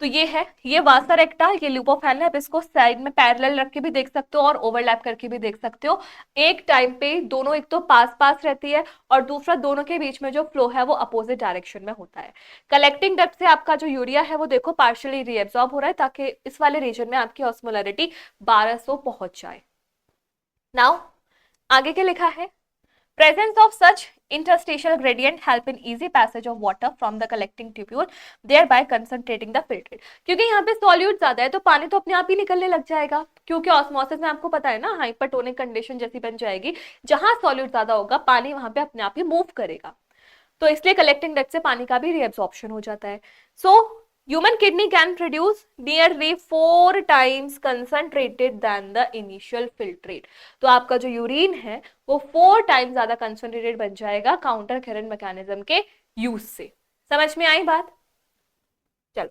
तो ये है, ये वासा रेक्टा, ये लूप ऑफ हेनले। आप इसको साइड में पैरेलल रख के भी देख सकते हो और ओवरलैप करके भी देख सकते हो। एक टाइम पे दोनों एक तो पास पास रहती है और दूसरा दोनों के बीच में जो फ्लो है वो अपोजिट डायरेक्शन में होता है। कलेक्टिंग डक्ट से आपका जो यूरिया है वो देखो पार्शियली रीएब्सॉर्ब हो रहा है ताकि इस वाले रीजन में आपकी ऑस्मोलैरिटी 1200 पहुंच जाए। नाउ आगे क्या लिखा है, presence of such interstitial gradient help in easy passage of water from the collecting tubule thereby concentrating the filtrate। क्योंकि यहाँ पे सॉल्यूट ज्यादा है तो पानी तो अपने आप ही निकलने लग जाएगा, क्योंकि ऑस्मोसिस में आपको पता है ना हाइपरटोनिक कंडीशन जैसी बन जाएगी, जहां सॉल्यूट ज्यादा होगा पानी वहां पे अपने आप ही मूव करेगा, तो इसलिए कलेक्टिंग डक्ट से पानी का भी रीअब्सॉर्प्शन हो जाता है। सो human kidney can produce nearly 4 times concentrated than the initial filtrate। तो आपका जो यूरिन है वो 4 टाइम्स ज्यादा कंसंट्रेटेड बन जाएगा काउंटर करंट मैकेनिज्म के यूज से। समझ में आई बात? चलो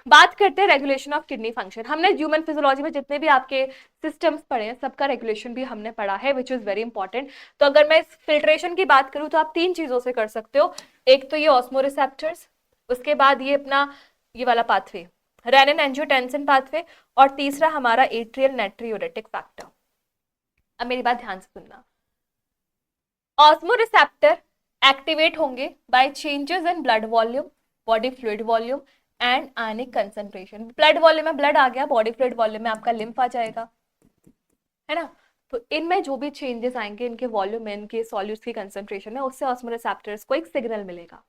बात करते हैं रेगुलेशन ऑफ किडनी फंक्शन। हमने ह्यूमन फिजियोलॉजी में जितने भी आपके सिस्टम्स पढ़े हैं सबका रेगुलेशन भी हमने पढ़ा है, विच इज वेरी इंपॉर्टेंट। तो अगर मैं फिल्ट्रेशन की बात करूं तो आप 3 चीजों से कर सकते हो, एक तो ये ऑस्मो रिसेप्टर्स, उसके बाद ये अपना ये वाला पाथवे रेनिन एंजियोटेंसिन पाथवे, और तीसरा हमारा एट्रियल नाइट्रियूरेटिक फैक्टर। अब मेरी बात ध्यान से सुनना, ऑस्मोरिसेप्टर एक्टिवेट होंगे by changes in blood volume, body fluid volume and ionic concentration. Blood volume में ब्लड आ गया, बॉडी फ्लूइड वॉल्यूम में आपका लिम्फ आ जाएगा, है ना। तो इनमें जो भी चेंजेस आएंगे, इनके वॉल्यूम में, इनके सॉल्यूट्स की कंसंट्रेशन है, उससे ऑस्मोरिसेप्टर्स को एक सिग्नल मिलेगा।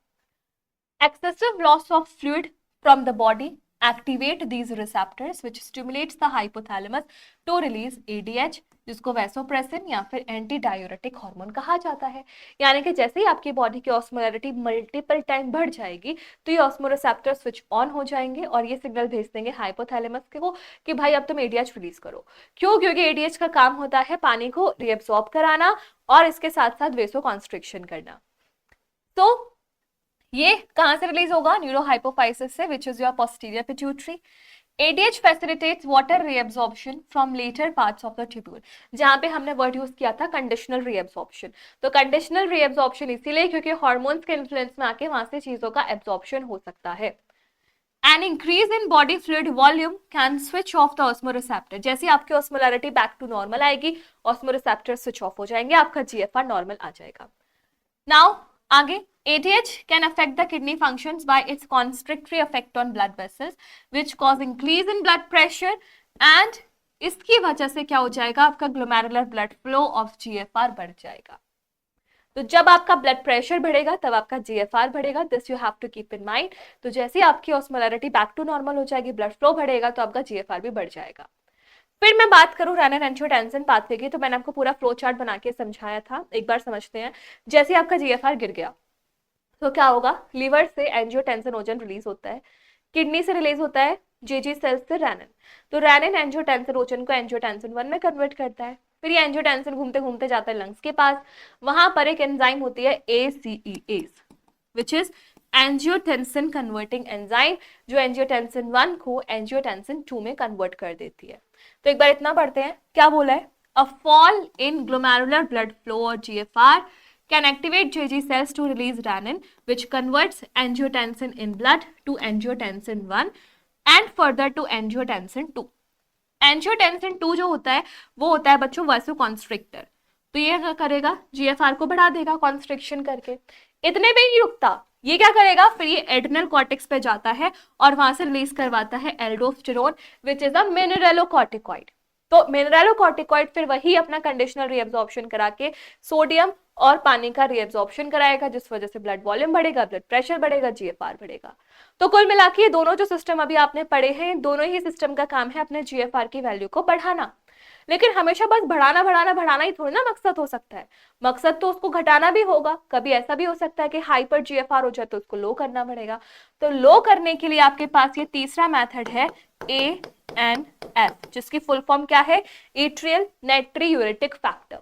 Excessive loss of fluid from the body activate these receptors which stimulates the hypothalamus to release ADH, जिसको वैसोप्रेसिन या फिर एंटी डायूरेटिक हार्मोन कहा जाता है। यानी कि जैसे ही आपकी बॉडी की ऑस्मोलैरिटी मल्टीपल टाइम बढ़ जाएगी तो ये ऑस्मोरिसेप्टर स्विच ऑन हो जाएंगे और ये सिग्नल भेज देंगे हाइपोथैलेमस को कि भाई अब तुम एडीएच रिलीज करो। क्यों? क्योंकि एडीएच का काम होता है पानी को रीअब्सॉर्ब कराना और इसके साथ साथ वेसो कॉन्स्ट्रिक्शन करना। तो ये कहां से रिलीज होगा? न्यूरोहाइपोफाइसिस से, which is your posterior pituitary. ADH facilitates water reabsorption from later parts of the tubule, जहां पे हमने वर्ड यूज किया था कंडीशनल reabsorption। तो कंडीशनल reabsorption इसीलिए क्योंकि हार्मोन्स के इन्फ्लुएंस में आके वहां से चीजों का एब्जॉर्प्शन हो सकता है। An increase in body fluid volume can switch off the osmoreceptor। जैसे आपकी ऑस्मोलैरिटी बैक टू नॉर्मल आएगी, ऑस्मोरेसेप्टर स्विच ऑफ हो जाएंगे, आपका GFR नॉर्मल आ जाएगा। नाउ आगे, ADH can affect the kidney functions by its constrictory effect on blood vessels, which cause increase in blood pressure, and इसकी वजह से क्या हो जाएगा? आपका glomerular blood flow of GFR बढ़ जाएगा। तो जब आपका ब्लड प्रेशर बढ़ेगा तब आपका GFR बढ़ेगा, this you have to keep in mind. तो जैसे ही आपकी ऑस्मोलैरिटी बैक टू नॉर्मल हो जाएगी, ब्लड फ्लो बढ़ेगा, तो आपका GFR भी बढ़ जाएगा। फिर मैं बात करूं रेनिन एंजियोटेंसिन पाथवे की, तो मैंने आपको पूरा फ्लो चार्ट बना के समझाया था, एक बार समझते हैं। जैसे आपका GFR गिर गया तो क्या होगा? लीवर से एंजियोटेंसिनोजन रिलीज होता है, किडनी से रिलीज होता है जेजी सेल्स से रेनिन। तो रेनिन एंजियोटेंसिनोजन को एंजियोटेंसिन 1 में कन्वर्ट करता है। फिर ये एंजियोटेंसिन घूमते घूमते जाता है लंग्स के पास, वहां पर एक एंजाइम होती है ACEase, which is angiotensin converting enzyme, जो एंजियोटेंसिन 1 को एंजियोटेंसिन 2 में कन्वर्ट कर देती है। तो एक बार इतना पढ़ते हैं, क्या बोला है? A fall in glomerular blood flow और GFR can activate JG cells to release renin, which converts angiotensin in blood to angiotensin 1 and further to angiotensin 2। angiotensin 2 जो होता है वो होता है बच्चों वासोकॉन्स्ट्रिक्टर। तो ये क्या करेगा? GFR को बढ़ा देगा कॉन्स्ट्रिक्शन करके। इतने में नहीं रुकता, ये क्या करेगा? फिर ये एड्रिनल कॉर्टेक्स पे जाता है और वहां से रिलीज करवाता है aldosterone, which is a mineralocorticoid. तो मिनरलोकॉर्टिकॉइड फिर वही अपना कंडीशनल रीअब्जॉर्प्शन करा के सोडियम और पानी का रीअब्जॉर्प्शन कराएगा, जिस वजह से ब्लड वॉल्यूम बढ़ेगा, ब्लड प्रेशर बढ़ेगा, GFR बढ़ेगा। तो कुल मिला के ये दोनों जो सिस्टम अभी आपने पढ़े हैं, दोनों ही सिस्टम का काम है अपने GFR की वैल्यू को बढ़ाना। लेकिन हमेशा बस बढ़ाना बढ़ाना बढ़ाना ही थोड़ी ना मकसद हो सकता है, मकसद तो उसको घटाना भी होगा। कभी ऐसा भी हो सकता है कि हाइपर GFR हो जाए तो उसको लो करना पड़ेगा। तो लो करने के लिए आपके पास ये तीसरा मेथड है ANF, जिसकी फुल फॉर्म क्या है? Atrial natriuretic factor.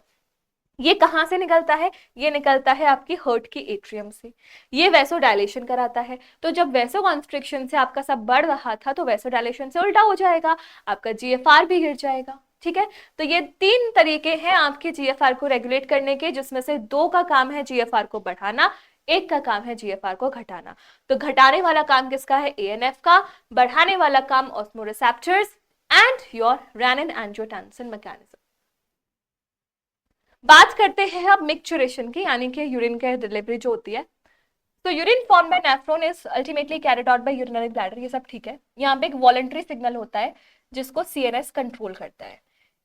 ये कहां से निकलता है? ये निकलता है आपकी हार्ट की एट्रियम से। ये वैसो डायलेशन कराता है। तो जब वैसो कॉन्स्ट्रिक्शन से आपका सब बढ़ रहा था तो वैसो डायलेशन से उल्टा हो जाएगा, आपका GFR भी गिर जाएगा। ठीक है, तो ये 3 तरीके हैं आपके GFR को रेगुलेट करने के, जिसमें से 2 का काम है GFR को बढ़ाना, 1 का काम है GFR को घटाना। तो घटाने वाला काम किसका है? ANF का। बढ़ाने वाला काम osmoreceptors and your renin angiotensin mechanism. बात करते हैं अब मिक्चुरेशन की, यानी कि यूरिन के डिलीवरी जो होती है। तो urine form by nephron is ultimately carried out by urinary bladder, ये सब ठीक है। यहाँ पे एक वॉलंटरी सिग्नल होता है जिसको CNS कंट्रोल करता है।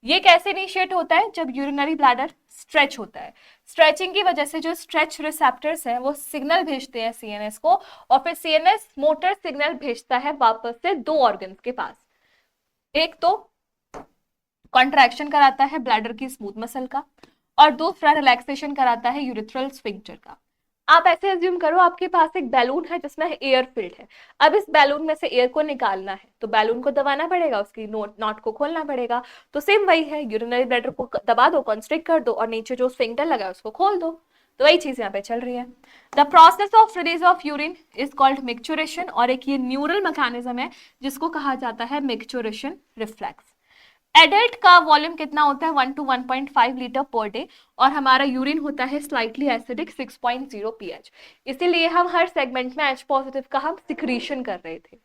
ये कैसे इनिशिएट होता है? जब यूरिनरी ब्लैडर स्ट्रेच होता है। स्ट्रेचिंग की वजह से जो स्ट्रेच रिसेप्टर्स हैं वो सिग्नल भेजते हैं CNS को, और फिर CNS मोटर सिग्नल भेजता है वापस से 2 ऑर्गन्स के पास। एक तो कॉन्ट्रैक्शन कराता है ब्लैडर की स्मूथ मसल का, और दूसरा रिलैक्सेशन कराता है यूरिथ्रल स्फिंक्टर का। आप ऐसे अज्यूम करो आपके पास एक बैलून है जिसमें एयर फिल्ड है। अब इस बैलून में से एयर को निकालना है तो बैलून को दबाना पड़ेगा, उसकी नॉट को खोलना पड़ेगा। तो सेम वही है, यूरिनरी ब्लैडर को दबा दो, कॉन्स्ट्रिक्ट कर दो, और नीचे जो स्फिंक्टर लगा है उसको खोल दो। तो वही चीज यहाँ पे चल रही है। The process of release of urine is called micturition, और एक ये न्यूरल मैकेनिज्म है जिसको कहा जाता है मिक्चुरेशन रिफ्लेक्स। एडल्ट का वॉल्यूम कितना होता है? 1 to 1.5 लीटर पर डे, और हमारा यूरिन होता है स्लाइटली एसिडिक 6.0 pH। इसीलिए हम हर सेगमेंट में H पॉजिटिव का हम सिक्रीशन कर रहे थे।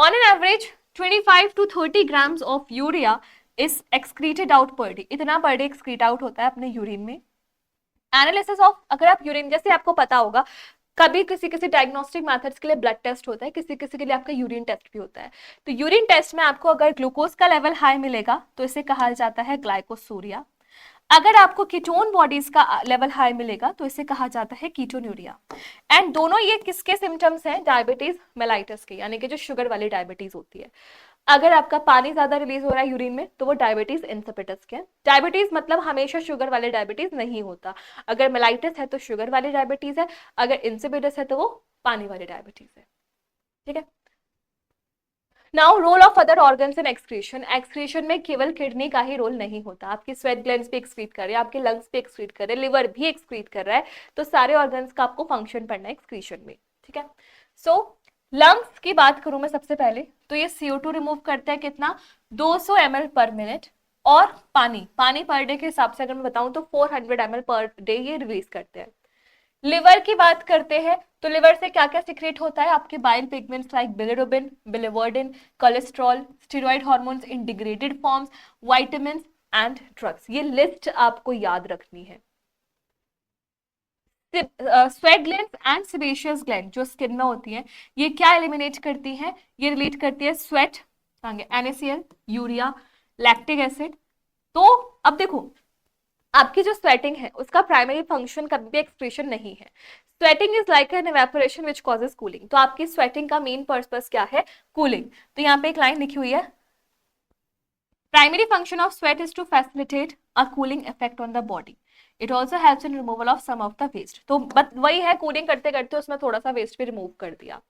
On an average 25 to 30 grams of urea is excreted out per day, इतना पर डे एक्सक्रीट आउट होता है अपने यूरिन में। एनालिसिस ऑफ, अगर आप यूरिन, जैसे आपको पता होगा कभी किसी किसी डायग्नोस्टिक मेथड्स के लिए ब्लड टेस्ट होता है, किसी किसी के लिए आपका यूरिन टेस्ट भी होता है। तो यूरिन टेस्ट में आपको अगर ग्लूकोज का लेवल हाई मिलेगा तो इसे कहा जाता है ग्लाइकोसूरिया। अगर आपको कीटोन बॉडीज का लेवल हाई मिलेगा तो इसे कहा जाता है कीटोन्यूरिया। एंड दोनों ये किसके सिम्टम्स हैं? डायबिटीज मेलाइटस के, यानी कि जो शुगर वाली डायबिटीज होती है। अगर आपका पानी ज्यादा रिलीज हो रहा है यूरिन में तो वो डायबिटीज इंसिपिडस के। डायबिटीज मतलब हमेशा शुगर वाले डायबिटीज नहीं होता। अगर मेलाइटिस है तो शुगर वाली डायबिटीज है, अगर इंसिपिडस है तो वो पानी वाली डायबिटीज है। ठीक है। Now role of other organs in excretion. Excretion में केवल किडनी का ही रोल नहीं होता, आपकी स्वेट ग्लैंड्स भी एक्सक्रीट कर रहे हैं, आपके लंग्स भी एक्सक्रीट कर रहे हैं, लिवर भी एक्सक्रीट कर रहा है, तो सारे ऑर्गन्स का आपको फंक्शन पढ़ना है एक्सक्रीशन में। ठीक है। सो लंग्स की बात करूं मैं सबसे पहले तो ये CO2 रिमूव करता है कितना? 200 ml पर मिनट। और पानी पर डे के हिसाब से अगर मैं बताऊं तो 400 ml पर डे ये रिलीज करते हैं। लिवर की बात करते हैं तो लिवर से क्या क्या सिक्रेट होता है? आपके bile pigments like bilirubin, बिलिवर्डिन, cholesterol, steroid hormones in degraded forms, vitamins and drugs. ये लिस्ट आपको याद रखनी है। Sweat glands and sebaceous gland जो स्किन में होती है, ये क्या एलिमिनेट करती है? ये रिलीट करती है sweat, NaCl, urea, lactic acid. तो अब देखो, आपकी जो स्वेटिंग है उसका प्राइमरी फंक्शन कभी भी एक्सक्रीशन नहीं है। Sweating is like an evaporation which causes cooling. तो आपकी स्वेटिंग का मेन पर्पस क्या है? कूलिंग। तो यहाँ पे एक लाइन लिखी हुई है, primary function of sweat is to facilitate a cooling effect on the body. It also helps in removal of some of the waste. तो वही है, कूलिंग करते करते उसमें थोड़ा सा वेस्ट भी रिमूव कर दिया।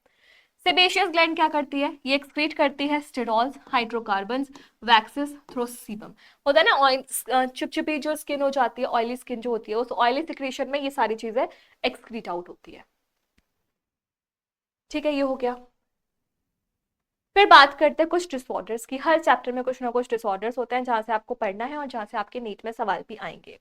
सेबेशियस ग्लैंड क्या करती है? ये एक्सक्रीट करती है sterols, hydrocarbons, waxes through sebum. होता है ना ऑयल, चिपचिपी जो स्किन हो जाती है, ऑयली स्किन जो होती है, उस ऑयली सिक्रेशन में ये सारी चीजें एक्सक्रीट आउट होती है। ठीक है, ये हो गया। फिर बात करते हैं कुछ डिसऑर्डर्स की। हर चैप्टर में कुछ ना कुछ डिसऑर्डर्स होते हैं जहां से आपको पढ़ना है और जहां से आपके नीट में सवाल भी आएंगे।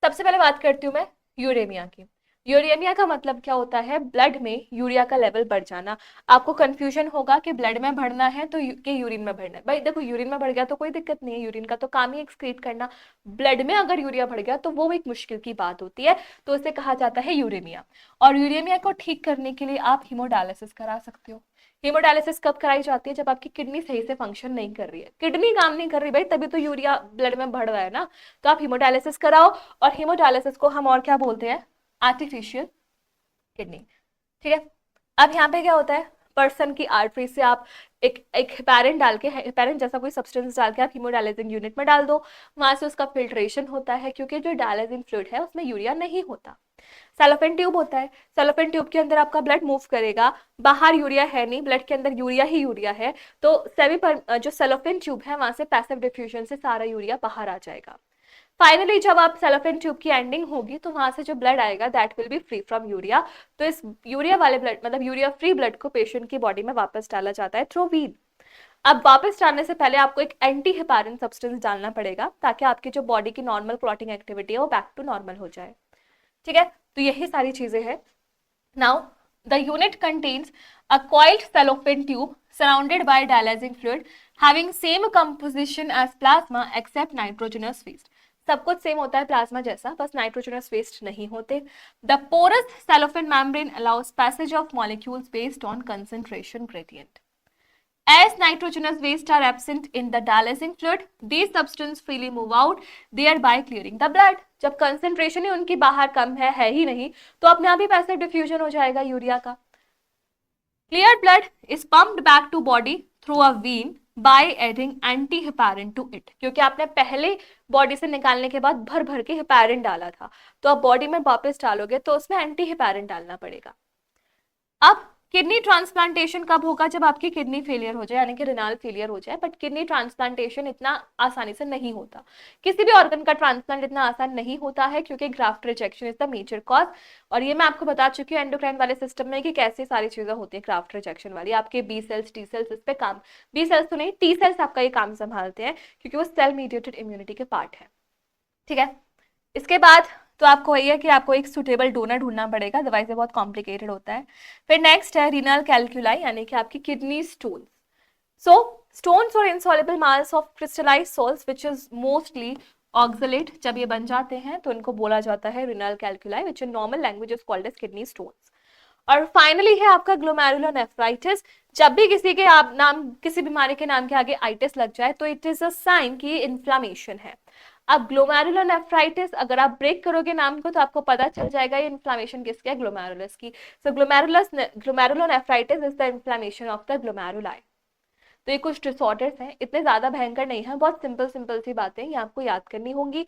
सबसे पहले बात करती हूँ मैं यूरेमिया की। यूरेमिया का मतलब क्या होता है? ब्लड में यूरिया का लेवल बढ़ जाना। आपको कंफ्यूजन होगा कि ब्लड में बढ़ना है तो कि यूरिन में बढ़ना है। भाई देखो, यूरिन में बढ़ गया तो कोई दिक्कत नहीं है, यूरिन का तो काम ही एक्सक्रीट करना। ब्लड में अगर यूरिया बढ़ गया तो वो एक मुश्किल की बात होती है, तो उसे कहा जाता है यूरेमिया। और यूरेमिया को ठीक करने के लिए आप हीमोडायलिसिस करा सकते हो। हीमोडायलिसिस कब कराई जाती है? जब आपकी किडनी सही से फंक्शन नहीं कर रही है। किडनी काम नहीं कर रही भाई, तभी तो यूरिया ब्लड में बढ़ रहा है ना। तो आप हीमोडायलिसिस कराओ। और हीमोडायलिसिस को हम और क्या बोलते हैं? Artificial kidney. ठीक है। अब यहाँ पे क्या होता है? पर्सन की आर्टरी से आप एक हेपारिन डाल के, हेपारिन जैसा कोई सब्सटेंस डाल के आप हीमोडायलिसिंग यूनिट में डाल दो। वहां से उसका फिल्ट्रेशन होता है, क्योंकि जो डायलिसिंग फ्लूइड है उसमें यूरिया नहीं होता। सेलोफेन ट्यूब होता है, सेलोफेन ट्यूब के अंदर आपका ब्लड मूव करेगा, बाहर यूरिया है नहीं, ब्लड के अंदर यूरिया ही यूरिया है। तो सेमी पर जो सेलोफेन ट्यूब है वहां से पैसिव डिफ्यूजन से सारा यूरिया बाहर आ जाएगा। फाइनली जब आप सेलोफेन ट्यूब की एंडिंग होगी तो वहां से जो ब्लड आएगा that will be free from urea. तो इस यूरिया वाले ब्लड, मतलब यूरिया फ्री ब्लड को पेशेंट की बॉडी में वापस डाला जाता है थ्रू वीन। अब वापस डालने से पहले आपको एक एंटी हेपारिन सब्सटेंस डालना पड़ेगा ताकि आपकी जो बॉडी की नॉर्मल क्लॉटिंग एक्टिविटी है वो बैक टू नॉर्मल हो जाए। ठीक है, तो यही सारी चीजें हैं। Now the unit contains a coiled cellophane tube surrounded by dialysing fluid having same composition as plasma except nitrogenous waste। सब कुछ सेम होता है प्लाज्मा जैसा, बस नाइट्रोजनस वेस्ट नहीं होते। The porous cellophane membrane allows passage of molecules based on concentration gradient. As nitrogenous waste are absent in the dialysing fluid, these substances freely move out, thereby clearing the blood. जब concentration ही उनकी बाहर कम है ही नहीं, तो अपने आप ही passive diffusion हो जाएगा यूरिया का। Cleared blood is pumped back to body through a vein by adding antiheparin to it। क्योंकि आपने पहले बॉडी से निकालने के बाद भर भर के हेपारिन डाला था, तो अब बॉडी में वापस डालोगे तो उसमें एंटीहेपारिन डालना पड़ेगा। अब किडनी ट्रांसप्लांटेशन कब होगा? जब आपकी किडनी फेलियर हो जाए, यानी कि रिनल फेलियर हो जाए। बट किडनी ट्रांसप्लांटेशन इतना आसानी से नहीं होता, किसी भी ऑर्गन का ट्रांसप्लांट इतना आसान नहीं होता है, क्योंकि graft rejection is the major cause. और ये मैं आपको बता चुकी हूँ एंडोक्राइन वाले सिस्टम में कि कैसी सारी चीजें होती है ग्राफ्ट रिजेक्शन वाली। आपके बी सेल्स, टी सेल्स इस पे काम, बी सेल्स तो नहीं, टी सेल्स आपका ये काम संभालते हैं, क्योंकि वो सेल मीडिएटेड इम्यूनिटी के पार्ट है। ठीक है, इसके बाद तो आपको वही है कि आपको एक सुटेबल डोनर ढूंढना पड़ेगा, अदरवाइज ये बहुत कॉम्प्लिकेटेड होता है। फिर नेक्स्ट है रीनल कैलकुलाई, यानी कि आपकी किडनी स्टोन। सो स्टोन्स और insoluble mass of crystallised salts which is mostly oxalate, जब ये बन जाते हैं तो इनको बोला जाता है renal calculi, which in normal language is called as kidney stones. और फाइनली है आपका ग्लोमेरुलोनेफ्राइटिस। जब भी किसी के आप नाम, किसी बीमारी के नाम के आगे आइटिस लग जाए तो इट इज अ साइन कि इन्फ्लामेशन है। अब ग्लोमेरुलोनेफ्राइटिस अगर आप ब्रेक करोगे नाम को तो आपको पता चल जाएगा ये इन्फ्लामेशन किसकी है, ग्लोमेरुलस की। So glomerulonephritis is the inflammation of the glomeruli. तो ये कुछ डिसऑर्डर्स हैं, इतने ज्यादा भयंकर नहीं है, बहुत सिंपल सिंपल सी बातें ये आपको याद करनी होंगी।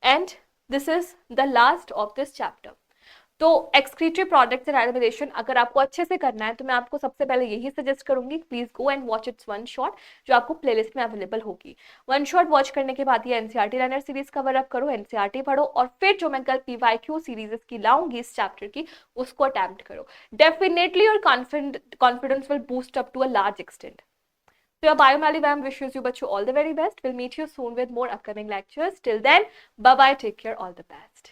And this is the last of this chapter. तो एक्सक्रीटरी प्रोडक्ट्स एंड एलिमिनेशन अगर आपको अच्छे से करना है तो मैं आपको सबसे पहले यही सजेस्ट करूंगी, please go and watch it's one shot, जो आपको प्लेलिस्ट में अवेलेबल होगी। वन शॉट वॉच करने के बाद ये NCERT learner series cover up करो, एनसीईआरटी पढ़ो, और फिर जो मैं कल पीवाईक्यू सीरीज की लाऊंगी इस चैप्टर की, उसको अटेम्प्ट करो। Definitely your confidence will boost up to a large extent. So your BioMalivam wishes you all the very best. We'll meet you soon with more upcoming lectures. Till then, bye bye. Take care. All the best.